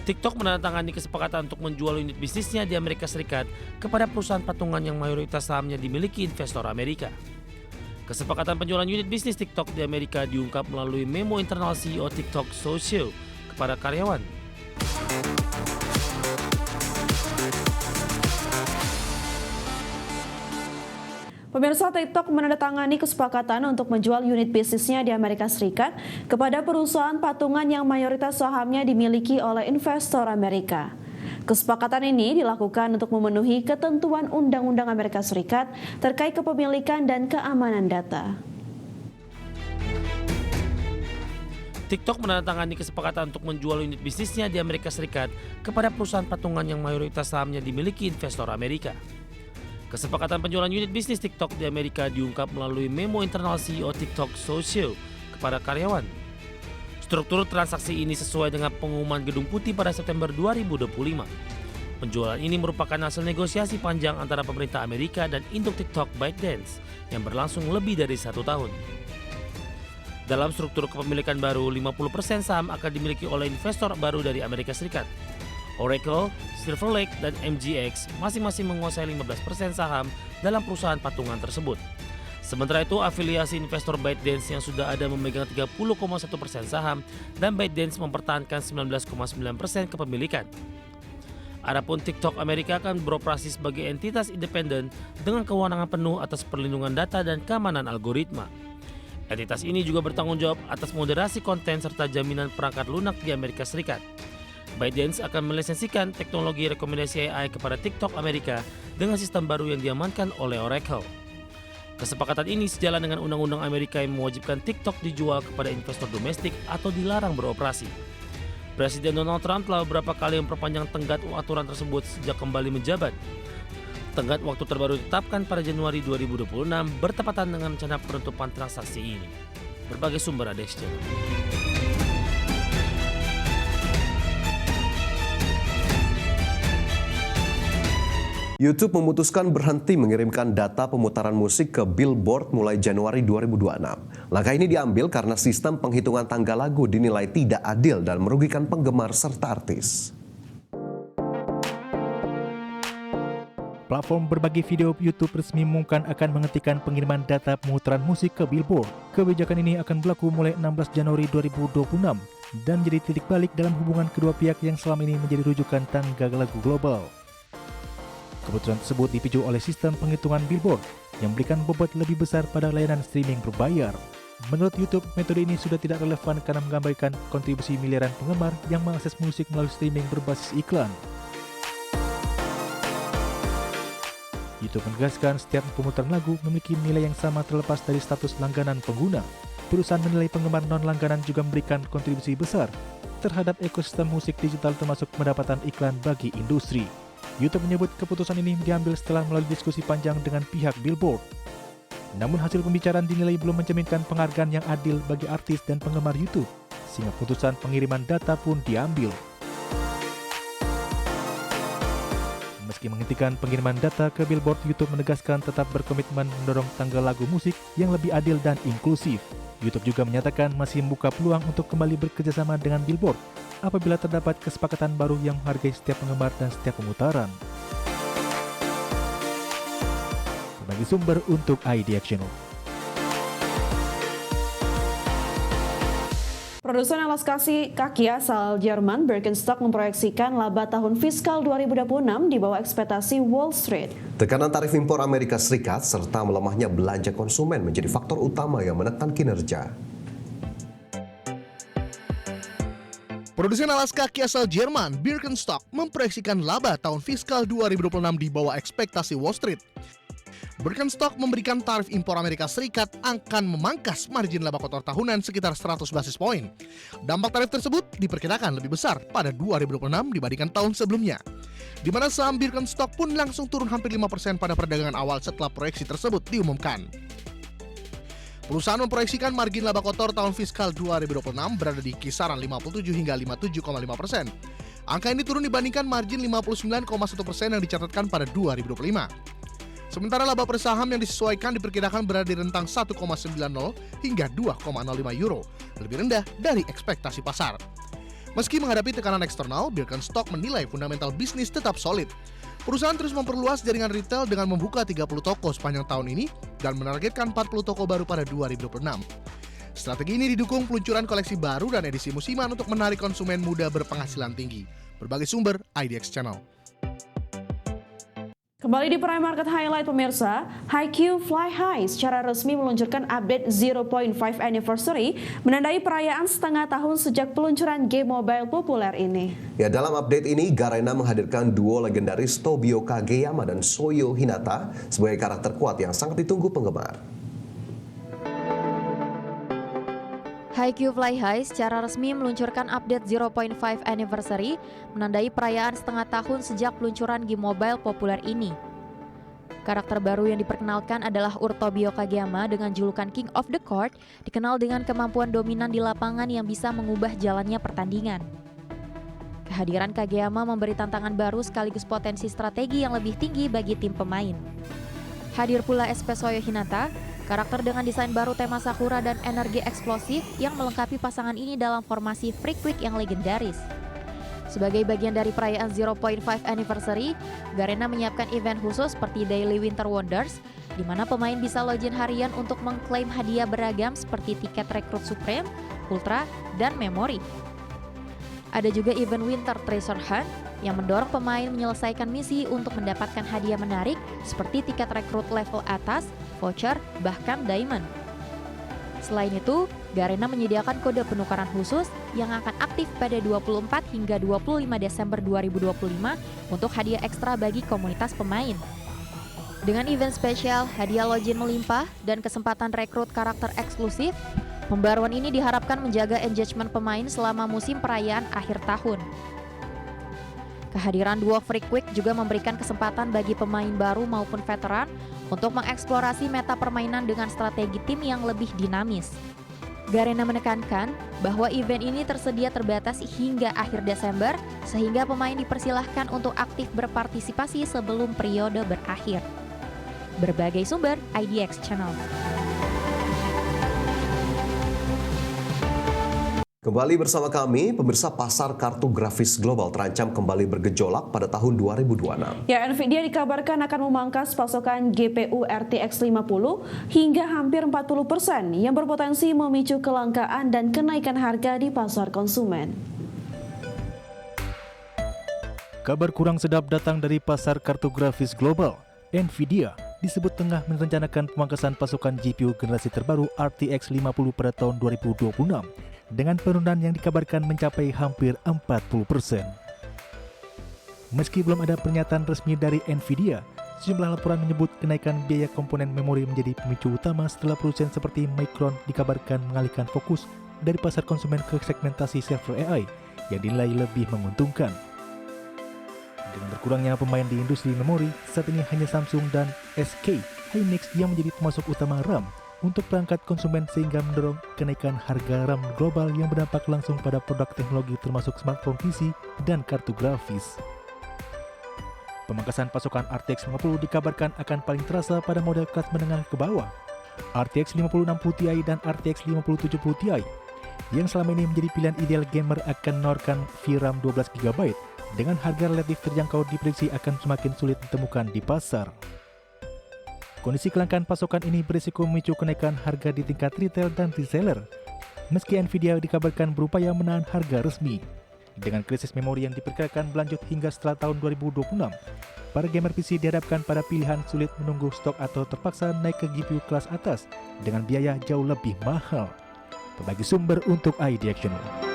TikTok menandatangani kesepakatan untuk menjual unit bisnisnya di Amerika Serikat kepada perusahaan patungan yang mayoritas sahamnya dimiliki investor Amerika. Kesepakatan penjualan unit bisnis TikTok di Amerika diungkap melalui memo internal CEO TikTok Social kepada karyawan. Pemirsa, TikTok menandatangani kesepakatan untuk menjual unit bisnisnya di Amerika Serikat kepada perusahaan patungan yang mayoritas sahamnya dimiliki oleh investor Amerika. Kesepakatan ini dilakukan untuk memenuhi ketentuan Undang-Undang Amerika Serikat terkait kepemilikan dan keamanan data. TikTok menandatangani kesepakatan untuk menjual unit bisnisnya di Amerika Serikat kepada perusahaan patungan yang mayoritas sahamnya dimiliki investor Amerika. Kesepakatan penjualan unit bisnis TikTok di Amerika diungkap melalui memo internal CEO TikTok Social kepada karyawan. Struktur transaksi ini sesuai dengan pengumuman Gedung Putih pada September 2025. Penjualan ini merupakan hasil negosiasi panjang antara pemerintah Amerika dan induk TikTok ByteDance yang berlangsung lebih dari 1 tahun. Dalam struktur kepemilikan baru, 50% saham akan dimiliki oleh investor baru dari Amerika Serikat. Oracle, Silver Lake, dan MGX masing-masing menguasai 15% saham dalam perusahaan patungan tersebut. Sementara itu, afiliasi investor ByteDance yang sudah ada memegang 30,1% saham dan ByteDance mempertahankan 19,9% kepemilikan. Adapun TikTok Amerika akan beroperasi sebagai entitas independen dengan kewenangan penuh atas perlindungan data dan keamanan algoritma. Entitas ini juga bertanggung jawab atas moderasi konten serta jaminan perangkat lunak di Amerika Serikat. ByteDance akan melisensikan teknologi rekomendasi AI kepada TikTok Amerika dengan sistem baru yang diamankan oleh Oracle. Kesepakatan ini sejalan dengan undang-undang Amerika yang mewajibkan TikTok dijual kepada investor domestik atau dilarang beroperasi. Presiden Donald Trump telah beberapa kali memperpanjang tenggat aturan tersebut sejak kembali menjabat. Tenggat waktu terbaru ditetapkan pada Januari 2026 bertepatan dengan rencana penutupan transaksi ini. Berbagai sumber ada exchange. YouTube memutuskan berhenti mengirimkan data pemutaran musik ke Billboard mulai Januari 2026. Langkah ini diambil karena sistem penghitungan tanggal lagu dinilai tidak adil dan merugikan penggemar serta artis. Platform berbagi video YouTube resmi mengumumkan akan menghentikan pengiriman data pemutaran musik ke Billboard. Kebijakan ini akan berlaku mulai 16 Januari 2026 dan menjadi titik balik dalam hubungan kedua pihak yang selama ini menjadi rujukan tanggal lagu global. Keputusan tersebut dipicu oleh sistem penghitungan Billboard yang memberikan bobot lebih besar pada layanan streaming berbayar. Menurut YouTube, metode ini sudah tidak relevan karena menggambarkan kontribusi miliaran penggemar yang mengakses musik melalui streaming berbasis iklan. YouTube menegaskan setiap pemutaran lagu memiliki nilai yang sama terlepas dari status langganan pengguna. Perusahaan menilai penggemar non-langganan juga memberikan kontribusi besar terhadap ekosistem musik digital termasuk pendapatan iklan bagi industri. YouTube menyebut keputusan ini diambil setelah melalui diskusi panjang dengan pihak Billboard. Namun hasil pembicaraan dinilai belum mencerminkan penghargaan yang adil bagi artis dan penggemar YouTube, sehingga putusan pengiriman data pun diambil. Meski menghentikan pengiriman data ke Billboard, YouTube menegaskan tetap berkomitmen mendorong tanggal lagu musik yang lebih adil dan inklusif. YouTube juga menyatakan masih membuka peluang untuk kembali bekerjasama dengan Billboard apabila terdapat kesepakatan baru yang menghargai setiap penggemar dan setiap pemutaran. Berbagi sumber untuk ID Action. Produsen alas kaki asal Jerman Birkenstock memproyeksikan laba tahun fiskal 2026 di bawah ekspektasi Wall Street. Tekanan tarif impor Amerika Serikat serta melemahnya belanja konsumen menjadi faktor utama yang menekan kinerja. Produsen alas kaki asal Jerman, Birkenstock, memproyeksikan laba tahun fiskal 2026 di bawah ekspektasi Wall Street. Birkenstock memberikan tarif impor Amerika Serikat akan memangkas margin laba kotor tahunan sekitar 100 basis poin. Dampak tarif tersebut diperkirakan lebih besar pada 2026 dibandingkan tahun sebelumnya, di mana saham Birkenstock pun langsung turun hampir 5% pada perdagangan awal setelah proyeksi tersebut diumumkan. Perusahaan memproyeksikan margin laba kotor tahun fiskal 2026 berada di kisaran 57 hingga 57,5%. Angka ini turun dibandingkan margin 59,1% yang dicatatkan pada 2025. Sementara laba per saham yang disesuaikan diperkirakan berada di rentang 1,90 hingga 2,05 euro, lebih rendah dari ekspektasi pasar. Meski menghadapi tekanan eksternal, Birkenstock menilai fundamental bisnis tetap solid. Perusahaan terus memperluas jaringan retail dengan membuka 30 toko sepanjang tahun ini dan menargetkan 40 toko baru pada 2026. Strategi ini didukung peluncuran koleksi baru dan edisi musiman untuk menarik konsumen muda berpenghasilan tinggi. Berbagai sumber, IDX Channel. Kembali di Prime Market Highlight pemirsa, HiQ Fly High secara resmi meluncurkan update 0.5 Anniversary menandai perayaan setengah tahun sejak peluncuran game mobile populer ini. Ya, dalam update ini Garena menghadirkan duo legendaris Tobio Kageyama dan Soyo Hinata sebagai karakter kuat yang sangat ditunggu penggemar. HiQ Fly High secara resmi meluncurkan update 0.5 Anniversary menandai perayaan setengah tahun sejak peluncuran game mobile populer ini. Karakter baru yang diperkenalkan adalah Tobio Kageyama dengan julukan King of the Court, dikenal dengan kemampuan dominan di lapangan yang bisa mengubah jalannya pertandingan. Kehadiran Kageyama memberi tantangan baru sekaligus potensi strategi yang lebih tinggi bagi tim pemain. Hadir pula SP Soyo Hinata, karakter dengan desain baru tema Sakura dan energi eksplosif yang melengkapi pasangan ini dalam formasi Freak Week yang legendaris. Sebagai bagian dari perayaan 0.5 Anniversary, Garena menyiapkan event khusus seperti Daily Winter Wonders, di mana pemain bisa login harian untuk mengklaim hadiah beragam seperti tiket rekrut Supreme, Ultra, dan Memory. Ada juga event Winter Treasure Hunt yang mendorong pemain menyelesaikan misi untuk mendapatkan hadiah menarik seperti tiket rekrut level atas, voucher, bahkan diamond. Selain itu, Garena menyediakan kode penukaran khusus yang akan aktif pada 24 hingga 25 Desember 2025 untuk hadiah ekstra bagi komunitas pemain. Dengan event spesial, hadiah login melimpah, dan kesempatan rekrut karakter eksklusif, pembaruan ini diharapkan menjaga engagement pemain selama musim perayaan akhir tahun. Kehadiran duo Freak Week juga memberikan kesempatan bagi pemain baru maupun veteran untuk mengeksplorasi meta permainan dengan strategi tim yang lebih dinamis. Garena menekankan bahwa event ini tersedia terbatas hingga akhir Desember, sehingga pemain dipersilahkan untuk aktif berpartisipasi sebelum periode berakhir. Berbagai sumber, IDX Channel. Kembali bersama kami, pemirsa, pasar kartu grafis global terancam kembali bergejolak pada tahun 2026. Ya, Nvidia dikabarkan akan memangkas pasokan GPU RTX 50 hingga hampir 40% yang berpotensi memicu kelangkaan dan kenaikan harga di pasar konsumen. Kabar kurang sedap datang dari pasar kartu grafis global. Nvidia disebut tengah merencanakan pemangkasan pasokan GPU generasi terbaru RTX 50 pada tahun 2026 dengan penurunan yang dikabarkan mencapai hampir 40%. Meski belum ada pernyataan resmi dari Nvidia, sejumlah laporan menyebut kenaikan biaya komponen memori menjadi pemicu utama setelah perusahaan seperti Micron dikabarkan mengalihkan fokus dari pasar konsumen ke segmentasi server AI yang dinilai lebih menguntungkan. Dengan berkurangnya pemain di industri memori, saat ini hanya Samsung dan SK Hynix yang menjadi pemasok utama RAM untuk perangkat konsumen, sehingga mendorong kenaikan harga RAM global yang berdampak langsung pada produk teknologi termasuk smartphone PC dan kartu grafis. Pemangkasan pasokan RTX 50 dikabarkan akan paling terasa pada model kelas menengah ke bawah, RTX 5060 Ti dan RTX 5070 Ti, yang selama ini menjadi pilihan ideal gamer akan menawarkan VRAM 12GB dengan harga relatif terjangkau diprediksi akan semakin sulit ditemukan di pasar. Kondisi kelangkaan pasokan ini berisiko memicu kenaikan harga di tingkat retail dan reseller, meski Nvidia dikabarkan berupaya menahan harga resmi. Dengan krisis memori yang diperkirakan berlanjut hingga setelah tahun 2026, para gamer PC dihadapkan pada pilihan sulit menunggu stok atau terpaksa naik ke GPU kelas atas dengan biaya jauh lebih mahal. Berbagi sumber untuk IDX Channel.